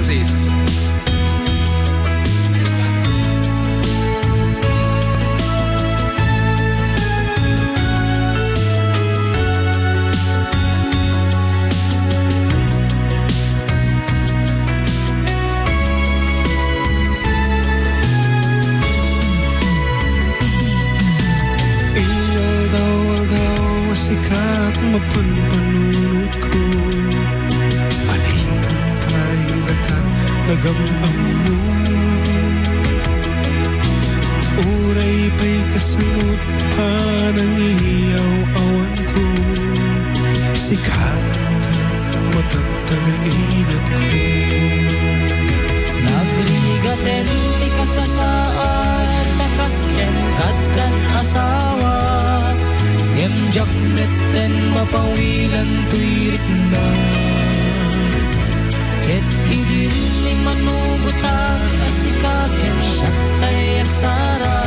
Roses. Sikat mapanpanunod ko Manihintang tayo lata nagamang mo Uray pa'y kasunod pa ng iyaw-awan ko Sikat matagtagainat ko Nabrigaten ti kasasaan Takasken kadkan asawa Yemjak meten mapawilan tuirik na Ket idin ni manugutag asikaken syaktay aksara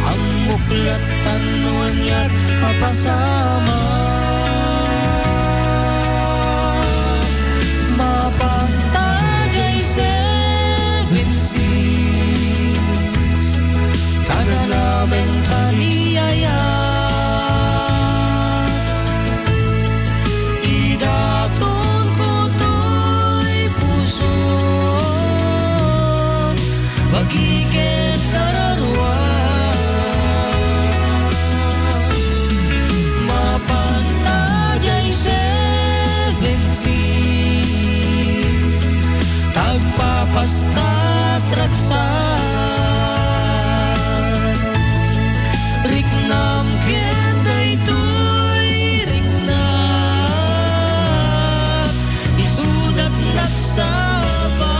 Amuklatan nuanyat mapasama Mapagtajay seven seas Tananamen kaniyaya Bagiken kararwa Mapantajay seven seas Tagpapastat raksan Riknam kenday tuy riknam Isudat nagsaba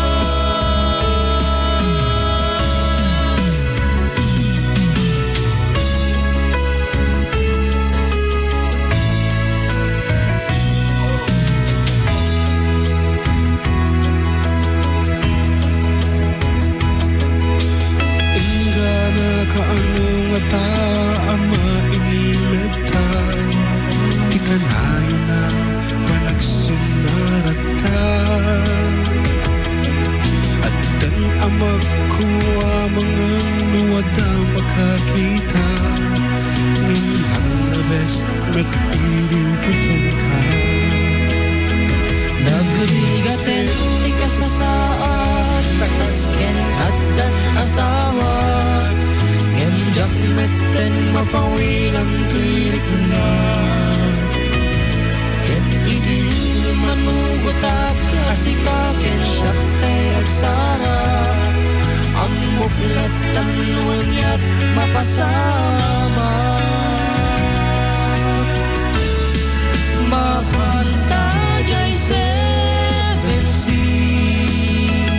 Kaanong ata ama ilimatan Di ka na yun na panagsunaratan At dan amag kuwa mga nuwada makakita Ngayon na best met ilubutan ka Nagrigaten ti kasasaan Takasken kaddan asawa Yemjak meten mapawilan tuirik na Ket idin manugutag asikaken syaktay aksara Amuklatan nuanyat mapasama Mapantajay seven seas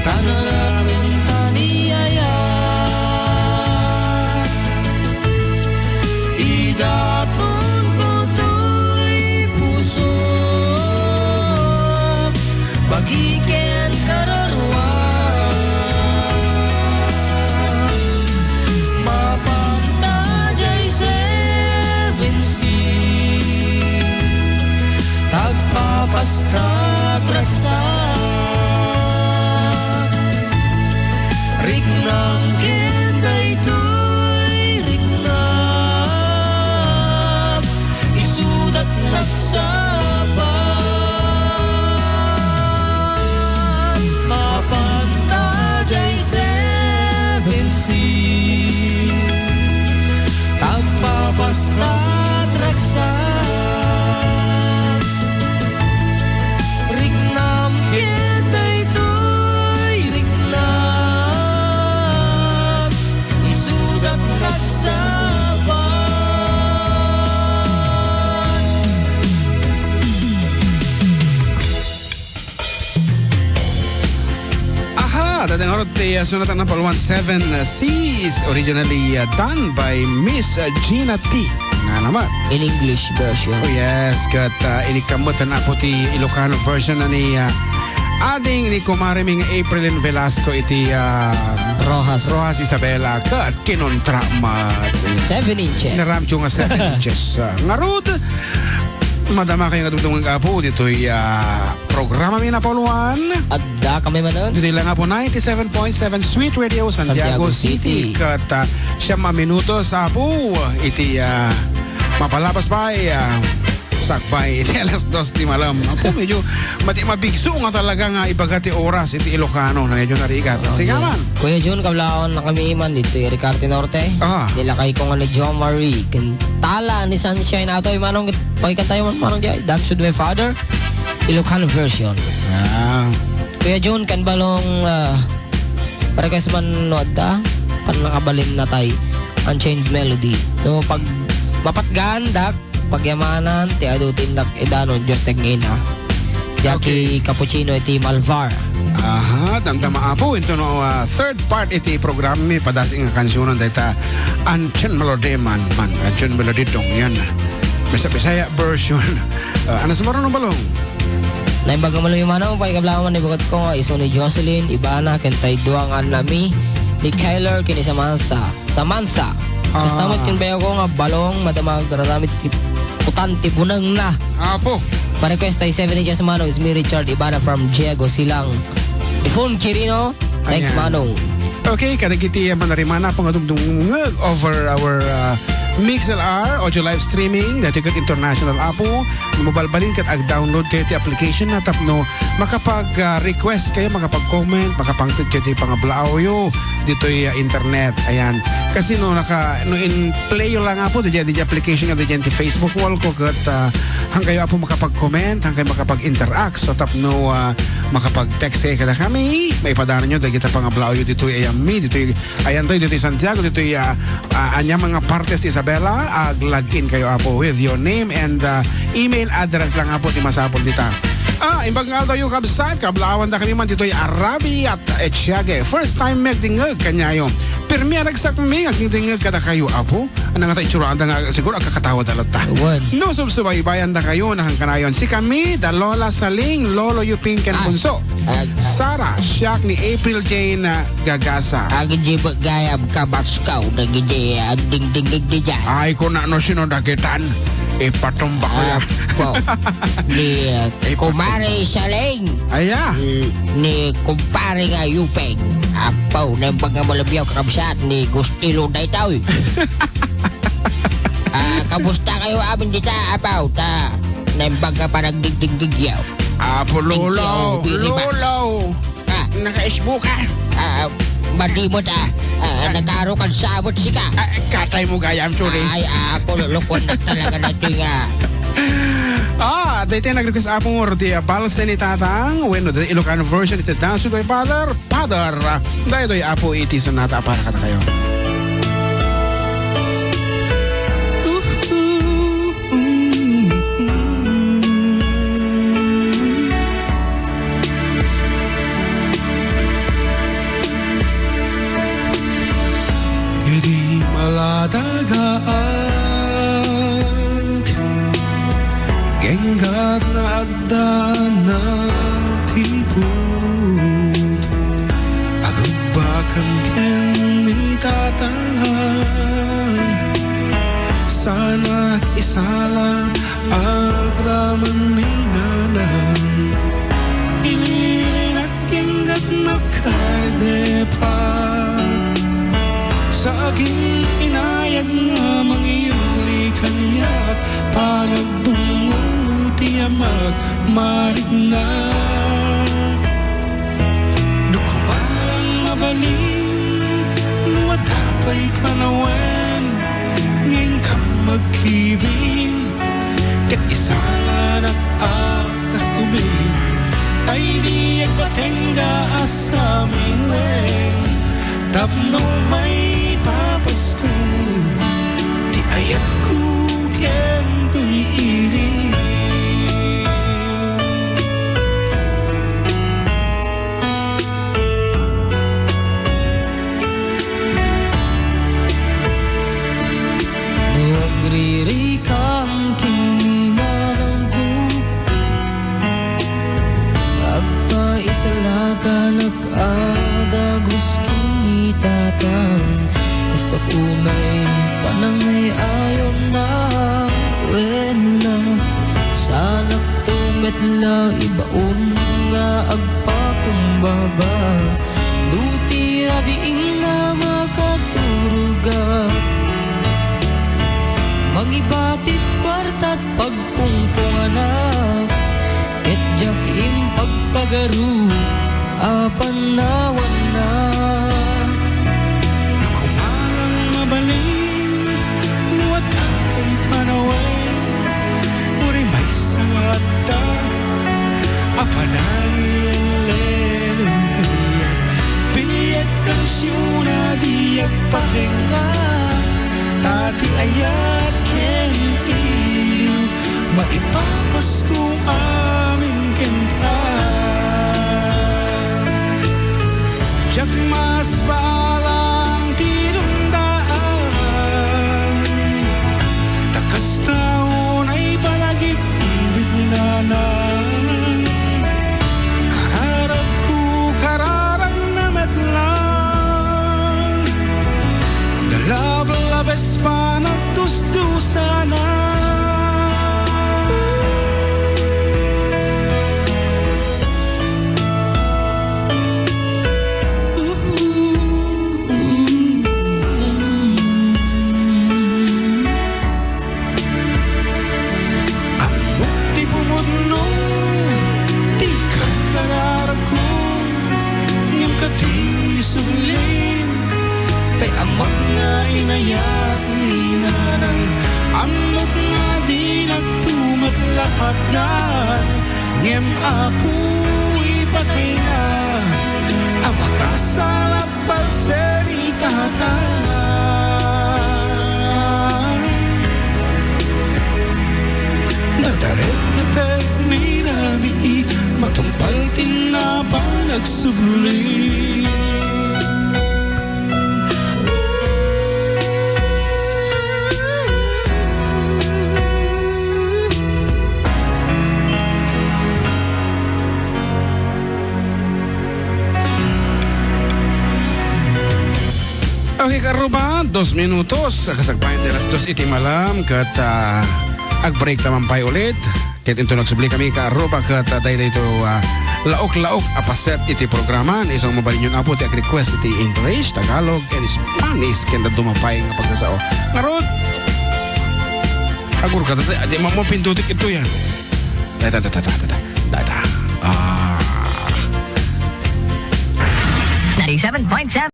Tananamen taniyaya Idaton ko to'y puso Bagiken kararwa Mapantajay seven seas Tagpapastat raksan Riknam kenday tuy riknam Isudat nagsaban Mapantajay seven seas Tagpapastat raksan Riknam kenday tuy riknam Isudat nagsaban Aha, dating orot sunatan ng Palwan 7 Seas, originally done by Miss Gina T. Na naman. In English version. Oh yes, kat inikamot na po ti Ilocano version na ni ading ni kumariming Aprilyn Velasco iti Rojas Isabela kat kinontra 7 inches. Naramcho nga 7 inches. Ngarod, Madama kayo nga dugtong nga po dito'y programa mi na pauluan. At da kami manon. Dito lang nga po 97.7 Sweet Radio Santiago City. Kat siyam minutos po iti mapalapas pa sakbay iti alas 2 di malam. Ako medyo mabigso nga talaga nga ibagati oras iti Ilocano na medyo narigat. Sige man. Kuya Jun, kablaon na kami iman dito Ricardo Norte. Nilakay ko nga ni John Marie. Kantala ni Sunshine ato manong pakikantay man manong jay. That should my father. Ilocano version. Kuya Jun, kan balong parekas man noda pan nakabalin na tay Unchained Melody. No pag mapatgan dak pagyamanan ti adutin dak edano just tagina. Jackie Cappuccino iti Malvar. Aha, damdama po ito no third part iti program mi padasing nga kansyonan dayta Unchained Melody man Unchained Melody dong yan. Bisaya version. Ano sa marunong balong? Naimbaga malo yung manaw, pakikablaman ni bukat ko nga iso ni Jocelyn, Ibana, kentay duang anlami, ni Kyler, kini Samantha. Kastamot kinbayo ko nga balong, madamag raramit putanti punang na. Apo. Pa-request ay 7 inches manong, is me Richard Ibana from Diego Silang. Ifon Kirino, thanks manong. Okay, kadagiti manarimana pang adumdungag over our MixLR audio live streaming dati kat international apo mabalbalin kat ag-download kayo ti application na tapno makapag-request kayo, makapag-comment, makapangtid kayo ti pangablao yo dito'y internet. Ayan. Kasi no in play yo lang apo di application nga di Facebook wall ko kat hang kayo apo makapag-comment, hang kayo makapag-interact so tapno makapag-text kayo kada kami may padanan nyo dahil kita pangablao yo dito'y ayami, dito'y Santiago, dito'y anya mga partes ti Isabela, log-in kayo apo with your name and email address lang apo ti masapol dita. Imbag nga tayo kabsat, kablawan da kami man dito'y Arabi at Etsyage. First time megdingag kanyayo. Pirmi aragsak mi, agdingag kada kayo apo. Ano nga tayo itsuraan da nga siguro agkakatawa dalot ta. No subsubaybayan da kayo na kanayon. Si kami, da Lola Saling, Lolo Yuping Ken Bunso. Sara, Shaq ni April Jane Gagasa. Agdi bagayab kabakskaw, nagdi agding-ding dyan. Ay ko na no sinodakitan. Ipatumba ko yan. Ni Kumare Saling. Aya. Ni Kumpare nga Yupeng. Apaw, na baga malabyaw kakabsat ni Gustilo Daytaw. Kamusta kayo amin dita, apaw, ta. Na baga parang digyaw. Apo, Lolo. Naka-isbo ka. Madimot nagaro kan sabot sika. Katay mo gayam, sorry. Ay, ako lulukon na talaga na ito nga. Dito nag-request apong ordi balsa ni Tatang. Bueno, the Ilocano version ito dance to my father. Dahil do'y apo iti sonata para kata kayo. Dagaag Genggat na agdan na tipot Agubakang ken ni Tatang Sana isala agraman ni Nanang Inilin at genggat na kardepan Sa aking inayag nga mangyuli kanya't panagdungo tiya magmarig na Nukumalang mabalin nuwatapay panawan Ngayon ka magkibing kat isalan at akas umin Ay di agpatengga sa aming weng Tapno may papasko Di ayat ko kento'y iring Nagririkang kininanang ko Agpaisalaga nag-adagos kinitatang Basta unay panangay ayon na Wena Sanak tumetla ibaon nga agpakumbaba Lutira diin na makaturuga Magibatit kwartat pagpungpungan na Ketjak im pagpagaru apanawan na Kumarang mabalin Nuwat akong panawin Uri may sawata Apanangin lenong kanya Piniyat kansyuna diyak patinga Tati ayat ken iliw Maipapas ko amin kenta Jak mas balang tinundaan Takas taon ay palagip-ibig ni nanay Kararat ko kararang namet lang Dalab-labes pa nagdusdusana Sulin tay amok nga inayat ni nanang amok nga di nagtumatlapagan ngem apoy patay na amakasalap at seritatan nardaret na pagmirami matumpal tinapa nagsubli Okay, karuba, 2 minutos. Kasagpayan de las 2 iti malam. Kat ag-break taman pa'y ulit. Kat ito nagsubli kami karuba. Kat dahil ito laok-laok apaset iti programa. Isang mabalin yun apo. Iti request iti English, Tagalog, and Spanish. Kanda dumapay nga pagkasao. Ngarod! Agur ka, di mamapindutik ito yan. Dada. 97.7